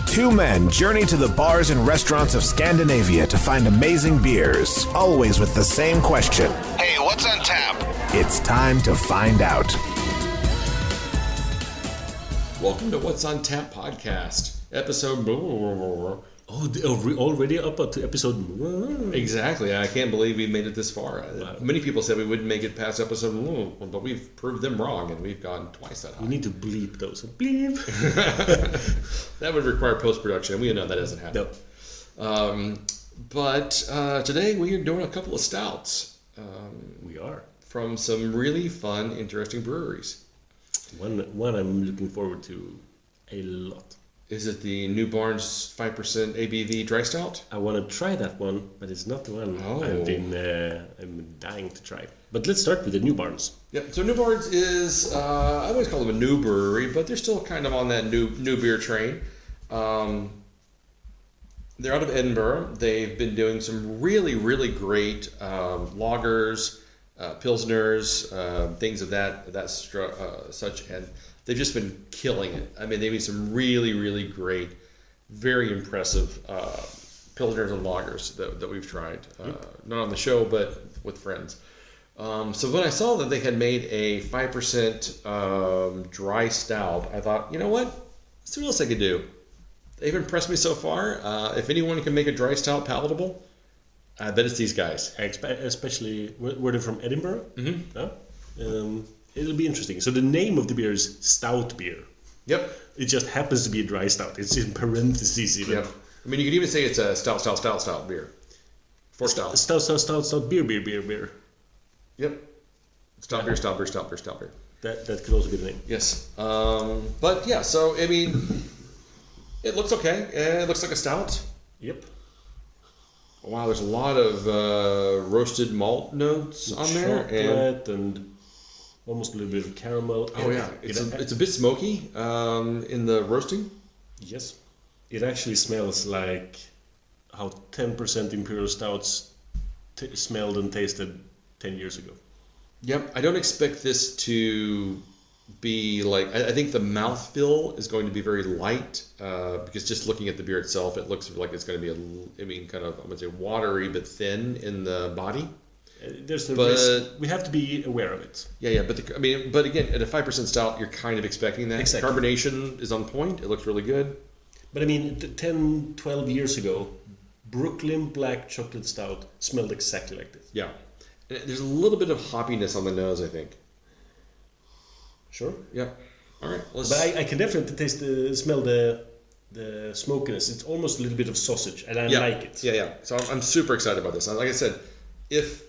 Two men journey to the bars and restaurants of Scandinavia to find amazing beers, always with the same question. Hey, what's on tap? It's time to find out. Welcome to What's on Tap podcast, episode... Already up to episode... Exactly. I can't believe we made it this far. Wow. Many people said we wouldn't make it past episode... But we've proved them wrong, and we've gone twice that high. We need to bleep those. Bleep. That would require post-production. We know that doesn't happen. No. But today we are doing a couple of stouts. We are. From some really fun, interesting breweries. One I'm looking forward to a lot. Is it the Newbarns 5% ABV Dry Stout? I want to try that one, but it's not the one I'm dying to try. But let's start with the Newbarns. Yep. So Newbarns is I always call them a new brewery, but they're still kind of on that new beer train. They're out of Edinburgh. They've been doing some really, really great lagers, pilsners, things of that such, and they've just been killing it. I mean, they've made some really, really great, very impressive pilsners and lagers that we've tried. Not on the show, but with friends. So when I saw that they had made a 5% dry stout, I thought, you know what? Let's see what else I could do. They've impressed me so far. If anyone can make a dry stout palatable, I bet it's these guys. Especially, were they from Edinburgh? Mm-hmm. Yeah? It'll be interesting. So the name of the beer is Stout Beer. Yep. It just happens to be a dry stout. It's in parentheses even. Yep. I mean, you could even say it's a stout beer. For stout. Stout, beer. Yep. Stout beer. That could also be the name. Yes. But yeah, so, I mean, it looks okay. It looks like a stout. Yep. Wow, there's a lot of roasted malt notes on there. Chocolate and almost a little bit of caramel. Oh yeah, it's a bit smoky in the roasting. Yes, it actually smells like how 10% imperial stouts smelled and tasted 10 years ago. Yep, I don't expect this to be like. I think the mouthfeel is going to be very light because just looking at the beer itself, it looks like it's going to be kind of, I would say, watery but thin in the body. There's the risk. We have to be aware of it. Yeah, but again, at a 5% stout, you're kind of expecting that. Exactly. Carbonation is on point. It looks really good. But I mean, 10, 12 years ago, Brooklyn Black Chocolate Stout smelled exactly like this. Yeah. And there's a little bit of hoppiness on the nose, I think. Sure. Yeah. All right. But I can definitely smell the smokiness. It's almost a little bit of sausage, and I like it. Yeah. So I'm super excited about this. Like I said, if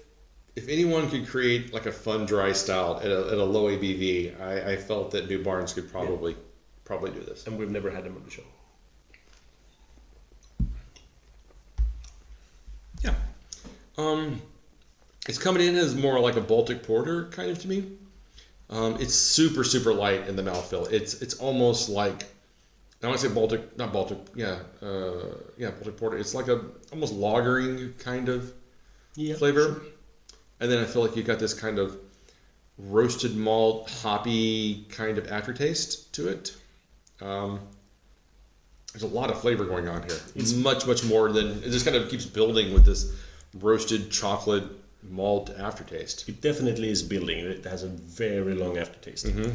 anyone could create like a fun dry stout at a low ABV, I felt that Newbarns could probably do this. And we've never had them on the show. Yeah. It's coming in as more like a Baltic porter kind of to me. It's super, super light in the mouthfeel. It's almost like, I want to say Baltic porter. It's like a almost lagering kind of flavor. Sure. And then I feel like you got this kind of roasted malt, hoppy kind of aftertaste to it. There's a lot of flavor going on here. It's much, much more than, it just kind of keeps building with this roasted chocolate malt aftertaste. It definitely is building. It has a very long aftertaste. Mm-hmm. I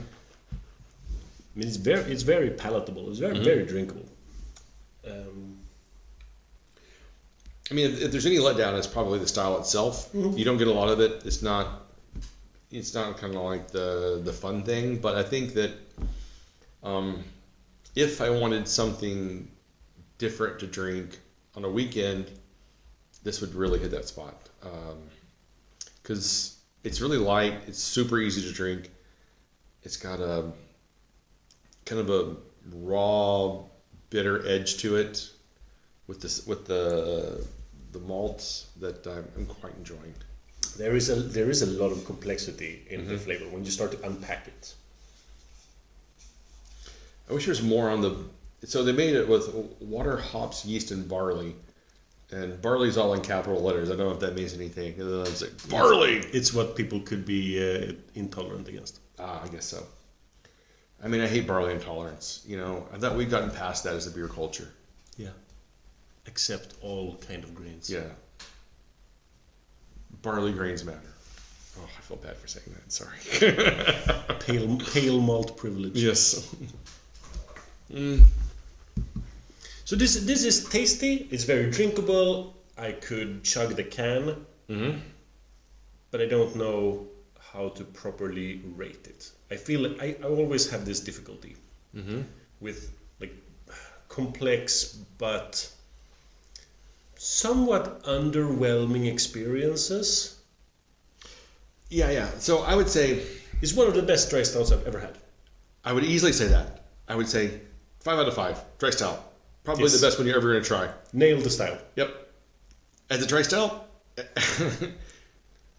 mean, it's very palatable. It's very drinkable. I mean, if there's any letdown, it's probably the style itself. Mm-hmm. You don't get a lot of it. It's not kind of like the fun thing. But I think that if I wanted something different to drink on a weekend, this would really hit that spot. Because it's really light. It's super easy to drink. It's got a kind of a raw, bitter edge to it with the malts that I'm quite enjoying. There is a lot of complexity in the flavor when you start to unpack it. I wish there was more on the. So they made it with water, hops, yeast, and barley. And barley's all in capital letters. I don't know if that means anything. It's like, barley! It's what people could be intolerant against. I guess so. I mean, I hate barley intolerance. You know, I thought we've gotten past that as a beer culture. Yeah. Except all kind of grains. Yeah. Barley grains matter. Oh, I feel bad for saying that. Sorry. Pale malt privilege. Yes. So this is tasty. It's very drinkable. I could chug the can, but I don't know how to properly rate it. I feel like I always have this difficulty with like complex but somewhat underwhelming experiences. Yeah. So I would say It's one of the best dry stouts I've ever had. I would easily say that. I would say 5 out of 5. Dry stout. Probably Yes. the best one you're ever going to try. Nailed the style. Yep. As a dry stout,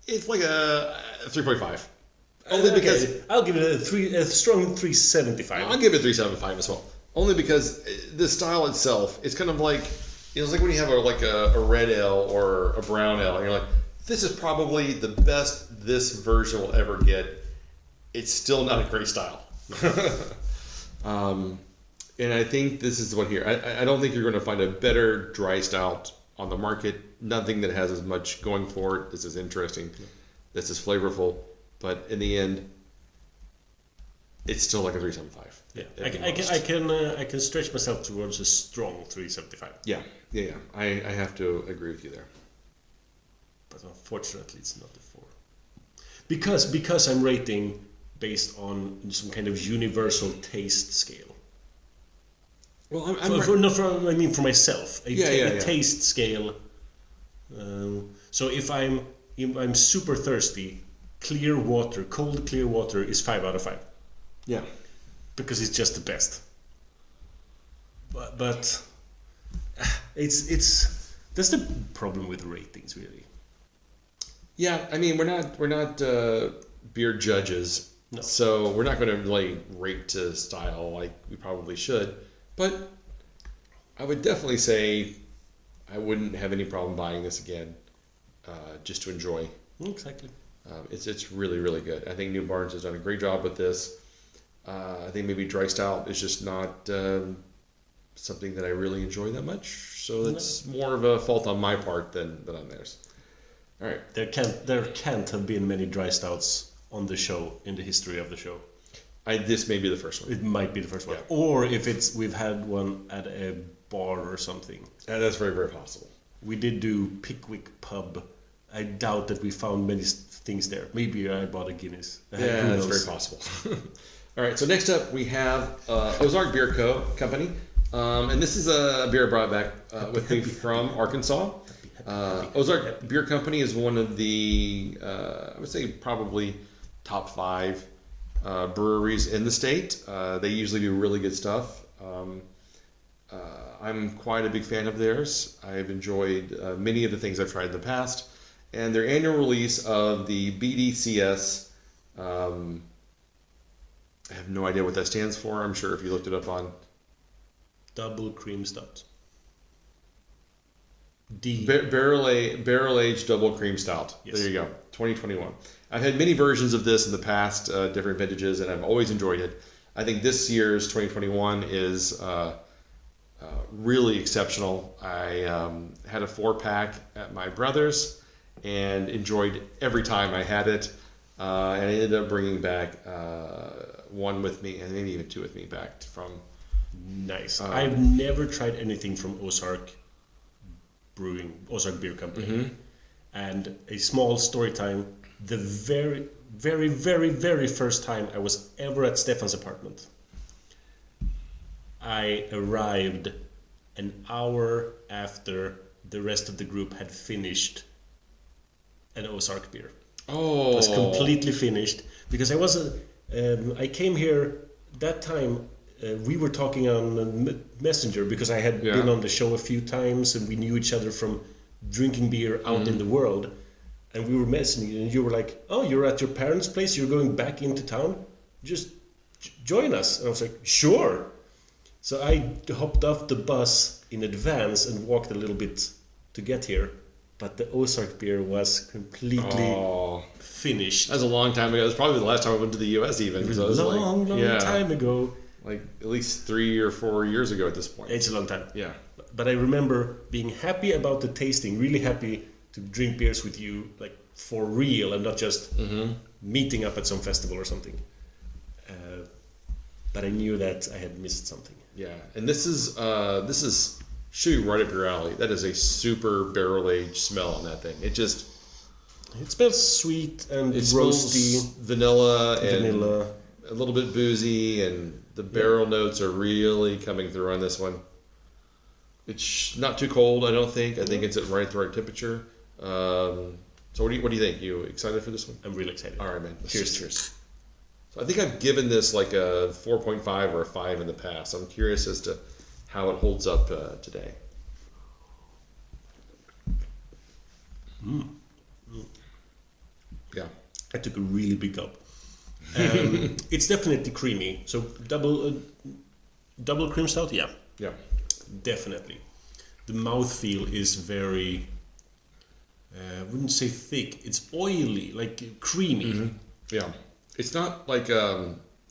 it's like a 3.5. Only because I'll give it a strong 375. I'll give it 3.75 as well. Only because the style itself, it's kind of like it's like when you have a red ale or a brown ale, and you're like, this is probably the best this version will ever get. It's still not a great style. And I think this is what here. I don't think you're going to find a better dry stout on the market. Nothing that has as much going for it. This is interesting. This is flavorful. But in the end, it's still like a 3.75. Yeah, I can stretch myself towards a strong 375. Yeah. I have to agree with you there. But unfortunately, it's not a 4. Because I'm rating based on some kind of universal taste scale. Well, for myself, a taste scale. So if I'm super thirsty, cold clear water is 5 out of 5. Yeah. Because it's just the best. But it's that's the problem with ratings, really. Yeah, I mean we're not beer judges, No. so we're not going to really rate to style like we probably should. But I would definitely say I wouldn't have any problem buying this again, just to enjoy. Exactly. It's really, really good. I think Newbarns has done a great job with this. I think maybe dry stout is just not something that I really enjoy that much. So it's more of a fault on my part than on theirs. All right. There can't have been many dry stouts on the show in the history of the show. This may be the first one. It might be the first one. Yeah. Or if we've had one at a bar or something. That's very, very possible. We did do Pickwick Pub. I doubt that we found many things there. Maybe I bought a Guinness. Yeah, that's very possible. All right, so next up we have Ozark Beer Co. Company. And this is a beer I brought back with me from Arkansas. Ozark Beer Company is one of the, I would say probably top 5 breweries in the state. They usually do really good stuff. I'm quite a big fan of theirs. I've enjoyed many of the things I've tried in the past. And their annual release of the BDCS, I have no idea what that stands for. I'm sure if you looked it up on... Double cream stout. Barrel aged double cream stout. Yes. There you go. 2021. I've had many versions of this in the past, different vintages, and I've always enjoyed it. I think this year's 2021 is really exceptional. I had a 4-pack at my brother's and enjoyed every time I had it. And I ended up bringing back one with me, and maybe even 2 with me back from... Nice. I've never tried anything from Ozark Beer Company. Mm-hmm. And a small story time, the very, very, very, very first time I was ever at Stefan's apartment, I arrived an hour after the rest of the group had finished an Ozark beer. Oh. It was completely finished because I came here that time. We were talking on Messenger because I had been on the show a few times and we knew each other from drinking beer out in the world. And we were messaging and you were like, oh, you're at your parents' place? You're going back into town? Just join us. And I was like, sure. So I hopped off the bus in advance and walked a little bit to get here. but the Ozark beer was completely finished. That was a long time ago. It was probably the last time I went to the U.S. even. It was a long time ago. Like at least 3 or 4 years ago at this point. It's a long time. Yeah. But I remember being happy about the tasting, really happy to drink beers with you, like for real, and not just meeting up at some festival or something. But I knew that I had missed something. Yeah, and this is should be right up your alley. That is a super barrel aged smell on that thing. It smells sweet and roasty, vanilla and a little bit boozy, and the barrel notes are really coming through on this one. It's not too cold, I don't think. I think it's at right the right temperature. So what do you think? You excited for this one? I'm really excited. All right, man. Cheers. So I think I've given this like a 4.5 or a 5 in the past. I'm curious as to how it holds up today. Yeah. I took a really big gulp. It's definitely creamy. So double cream stout, yeah. Yeah. Definitely. The mouthfeel is very, I wouldn't say thick. It's oily, like creamy. Mm-hmm. Yeah. It's not like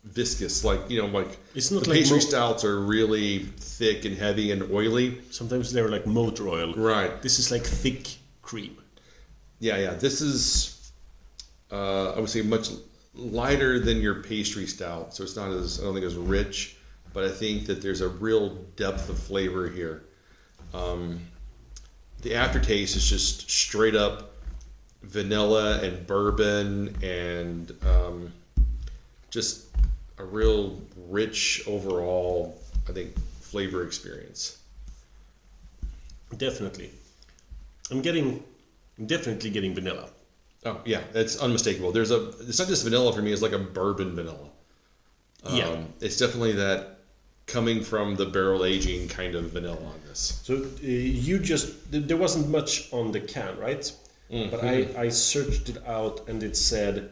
viscous, like, like it's not the like pastry stouts are really thick and heavy and oily. Sometimes they're like motor oil. Right. This is like thick cream. Yeah. This is, I would say, much lighter than your pastry stout. So it's not as, I don't think as rich, but I think that there's a real depth of flavor here. The aftertaste is just straight up vanilla and bourbon and just a real rich overall, I think, flavor experience. Definitely. I'm definitely getting vanilla. Oh yeah, it's unmistakable. It's not just vanilla for me, it's like a bourbon vanilla. It's definitely that coming from the barrel aging kind of vanilla on this. So there wasn't much on the can, right? Mm-hmm. But I searched it out and it said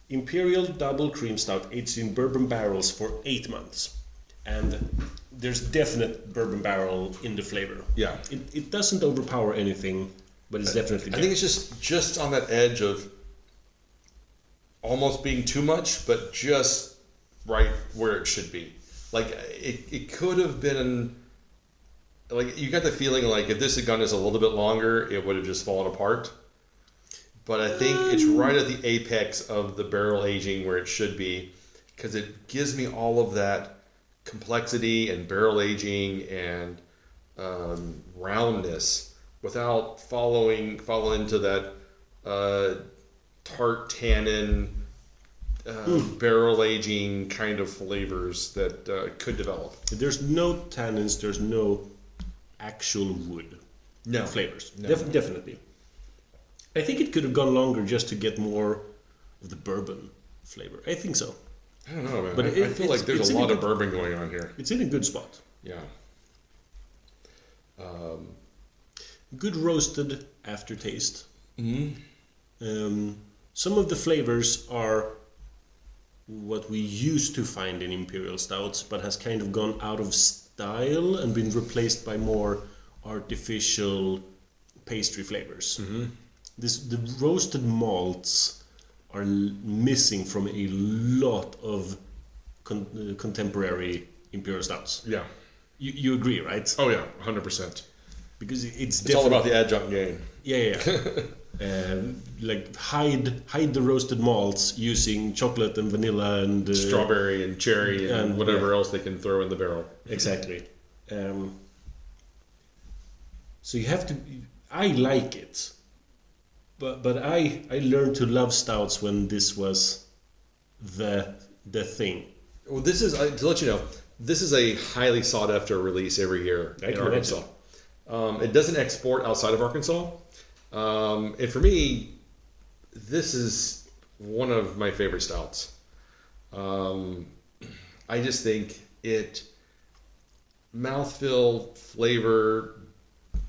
Imperial Double Cream Stout aged in bourbon barrels for 8 months. And there's definite bourbon barrel in the flavor. Yeah. It doesn't overpower anything, but it's definitely there. I think it's just on that edge of almost being too much, but just right where it should be. Like it could have been, like you got the feeling like if this had gone just a little bit longer, it would have just fallen apart. But I think it's right at the apex of the barrel aging where it should be, because it gives me all of that complexity and barrel aging and roundness without falling into that tart tannin barrel aging kind of flavors that could develop. There's no tannins, there's no actual wood flavors. No. Definitely. I think it could have gone longer just to get more of the bourbon flavor. I think so. I don't know, man. But I feel like there's a lot of bourbon going on here. It's in a good spot. Yeah. Good roasted aftertaste. Mm-hmm. Some of the flavors are what we used to find in imperial stouts, but has kind of gone out of style and been replaced by more artificial pastry flavors. Mm-hmm. The roasted malts are missing from a lot of contemporary imperial stouts. Yeah. You agree, right? Oh yeah, 100%. Because it's all about the adjunct game. Yeah. Like hide the roasted malts using chocolate and vanilla and strawberry and cherry and whatever else they can throw in the barrel. Exactly. So you have to. I like it, but I learned to love stouts when this was the thing. Well, this is to let you know. This is a highly sought after release every year in Arkansas. It doesn't export outside of Arkansas. And for me, this is one of my favorite stouts. I just think it mouthfeel, flavor,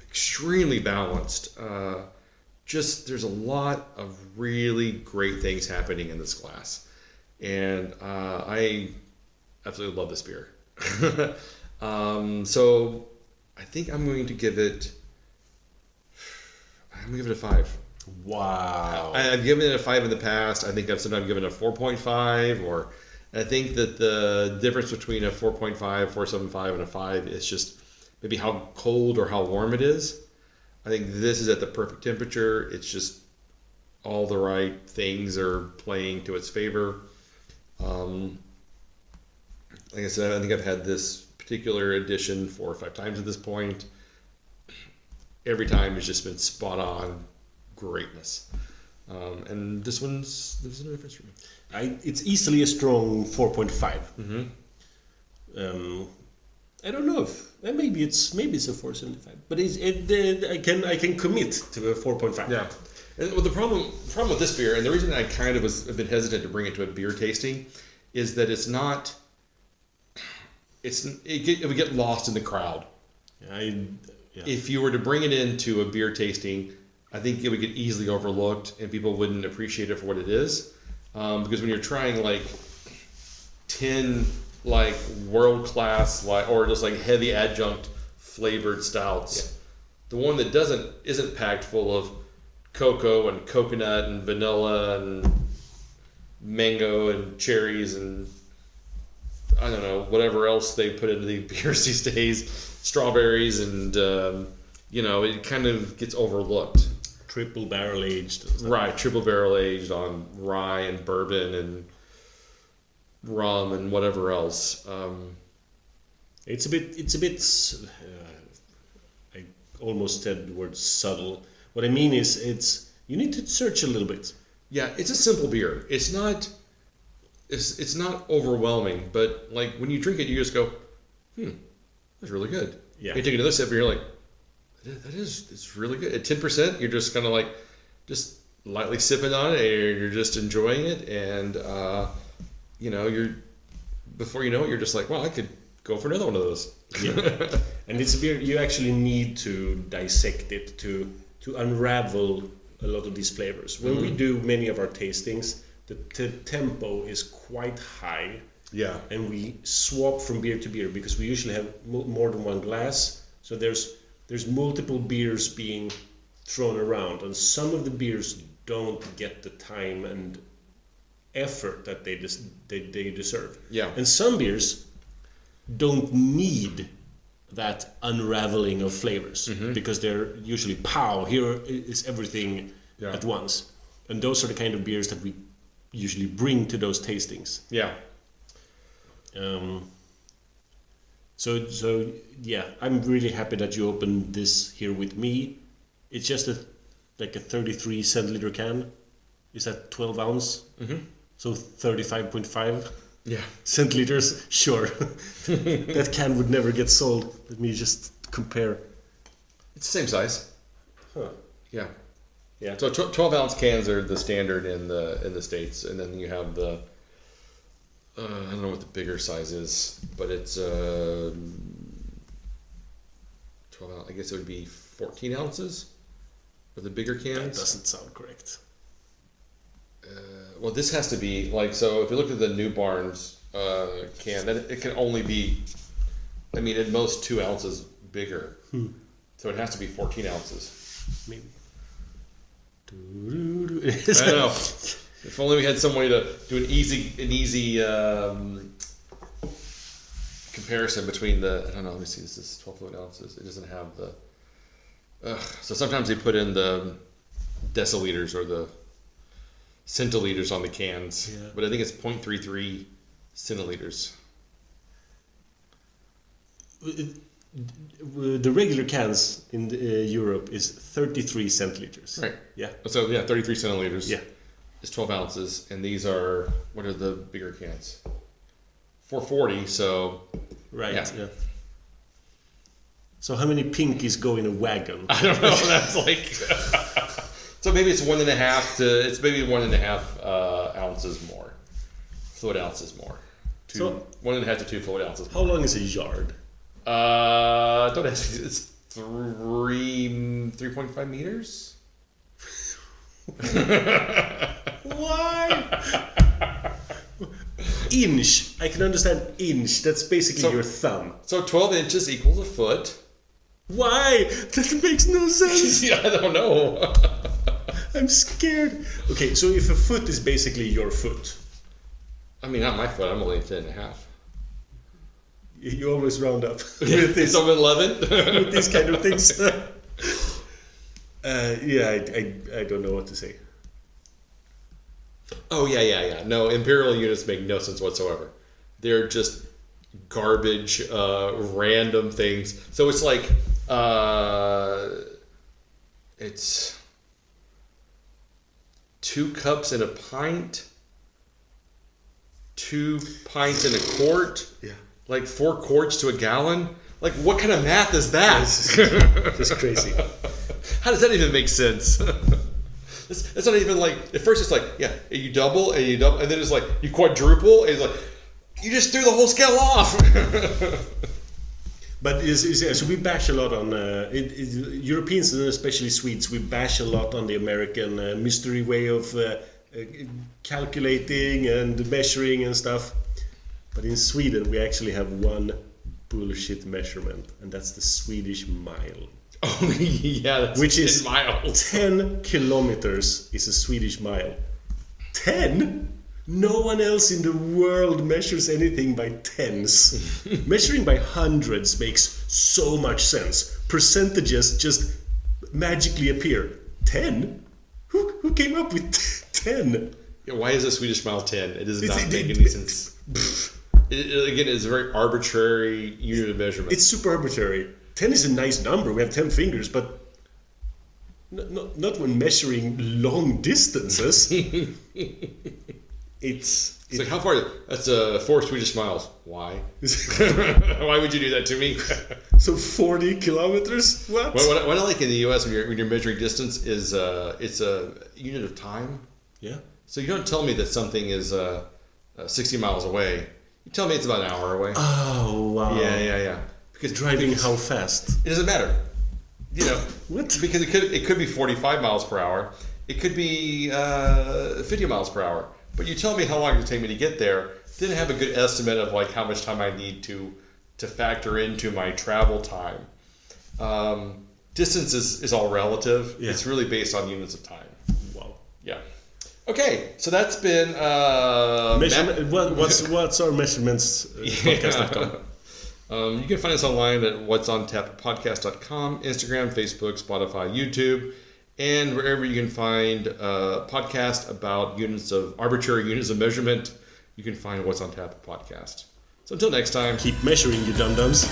extremely balanced. There's a lot of really great things happening in this glass. And I absolutely love this beer. So I think I'm going to give it, I'm gonna give it a 5. Wow. I've given it a 5 in the past. I think I've sometimes given it a 4.5, or I think that the difference between a 4.5, 4.75, and a 5 is just maybe how cold or how warm it is. I think this is at the perfect temperature. It's just all the right things are playing to its favor. Like I said, I think I've had this particular edition 4 or 5 times at this point. Every time it's just been spot on greatness. And there's no difference for me. It's easily a strong 4.5. Mm-hmm. I don't know if maybe it's a 4.75, but I can commit to a 4.5. Yeah. And well, the problem with this beer, and the reason I kind of was a bit hesitant to bring it to a beer tasting, is that it would get lost in the crowd. If you were to bring it into a beer tasting, I think it would get easily overlooked and people wouldn't appreciate it for what it is. Because when you're trying like 10 like world class or just like heavy adjunct flavored stouts, the one that isn't packed full of cocoa and coconut and vanilla and mango and cherries and I don't know, whatever else they put into the beers these days, strawberries and it kind of gets overlooked. Triple barrel aged. Right, triple barrel aged on rye and bourbon and rum and whatever else. It's a bit. I almost said the word subtle. What I mean is, you need to search a little bit. Yeah, it's a simple beer. It's not overwhelming, but like when you drink it, you just go, that's really good. Yeah. You take another sip, and you're like, it's really good. At 10%, you're just kind of like, just lightly sipping on it, and you're just enjoying it, and before you know it, you're just like, well, I could go for another one of those. Yeah. And it's a beer you actually need to dissect it to unravel a lot of these flavors. When we do many of our tastings, the tempo is quite high. Yeah. And we swap from beer to beer because we usually have more than one glass. So there's multiple beers being thrown around, and some of the beers don't get the time and effort that they deserve. Yeah. And some beers don't need that unraveling of flavors because they're usually here is everything at once. And those are the kind of beers that we usually bring to those tastings. Yeah. So yeah, I'm really happy that you opened this here with me. It's just a 33 centiliter can. Is that 12 ounce? Mm-hmm. So 35.5 centiliters. Sure, that can would never get sold. Let me just compare. It's the same size. Huh. Yeah. Yeah. So 12 ounce cans are the standard in the States, and then you have the I don't know what the bigger size is, but it's 12 ounce. I guess it would be 14 ounces for the bigger cans. That doesn't sound correct. Well, this has to be so. If you look at the Newbarns can, then it can only be, at most 2 ounces bigger. So it has to be 14 ounces. Maybe. I know. If only we had some way to do an easy comparison between the. I don't know. Let me see. This is 12 fluid ounces. It doesn't have the. So sometimes they put in the deciliters or the centiliters on the cans, but I think it's 0.33 centiliters. The regular cans in Europe is 33 centiliters. Right. Yeah. So 33 centiliters. Yeah. Is 12 ounces, and these are, what are the bigger cans? 440. So. Right. Yeah. So how many pinkies go in a wagon? I don't know. That's so maybe it's 1.5 to. It's maybe 1.5 ounces more. Fluid ounces more. 1.5 to 2 fluid ounces more. How long is a yard? Don't ask me. It's 3.5 meters. Why? Inch. I can understand inch. That's basically your thumb. So 12 inches equals a foot. Why? That makes no sense. Yeah, I don't know. I'm scared. Okay, so if a foot is basically your foot. I mean, not my foot. I'm only 10.5. You always round up with this. I'm 11. With these kind of things. I don't know what to say. Oh, yeah. No, imperial units make no sense whatsoever. They're just garbage, random things. So it's like, it's 2 cups in a pint, 2 pints in a quart, like 4 quarts to a gallon. Like, what kind of math is that? Just crazy. How does that even make sense? It's not even like, at first it's like, you double, and then it's like, you quadruple, and it's like, you just threw the whole scale off. But so we bash a lot on Europeans and especially Swedes. We bash a lot on the American mystery way of calculating and measuring and stuff. But in Sweden, we actually have one bullshit measurement, and that's the Swedish mile. Oh yeah, that's which 10 is miles. 10 kilometers is a Swedish mile. 10? No one else in the world measures anything by tens. Measuring by hundreds makes so much sense. Percentages just magically appear. 10? Who came up with 10? Yeah, why is a Swedish mile 10? It does not make any sense. Again, it's a very arbitrary unit of measurement. It's super arbitrary. 10 is a nice number. We have 10 fingers, but not when measuring long distances. It's like, how far? That's 4 Swedish miles. Why? Why would you do that to me? So 40 kilometers? What? What I like in the U.S. when you're measuring distance is it's a unit of time. Yeah. So you don't tell me that something is 60 miles away. You tell me it's about an hour away. Oh wow. Yeah. Because how fast? It doesn't matter. You know what? Because it could be 45 miles per hour. It could be 50 miles per hour. But you tell me how long it would take me to get there, then I have a good estimate of like how much time I need to factor into my travel time. Distance is all relative. Yeah. It's really based on units of time. Wow. Yeah. Okay, so that's been what's our measurements podcast.com. You can find us online at what'sontappodcast.com, Instagram, Facebook, Spotify, YouTube, and wherever you can find a podcast about arbitrary units of measurement, you can find What's on Tap podcast. So until next time, keep measuring, you dum-dums.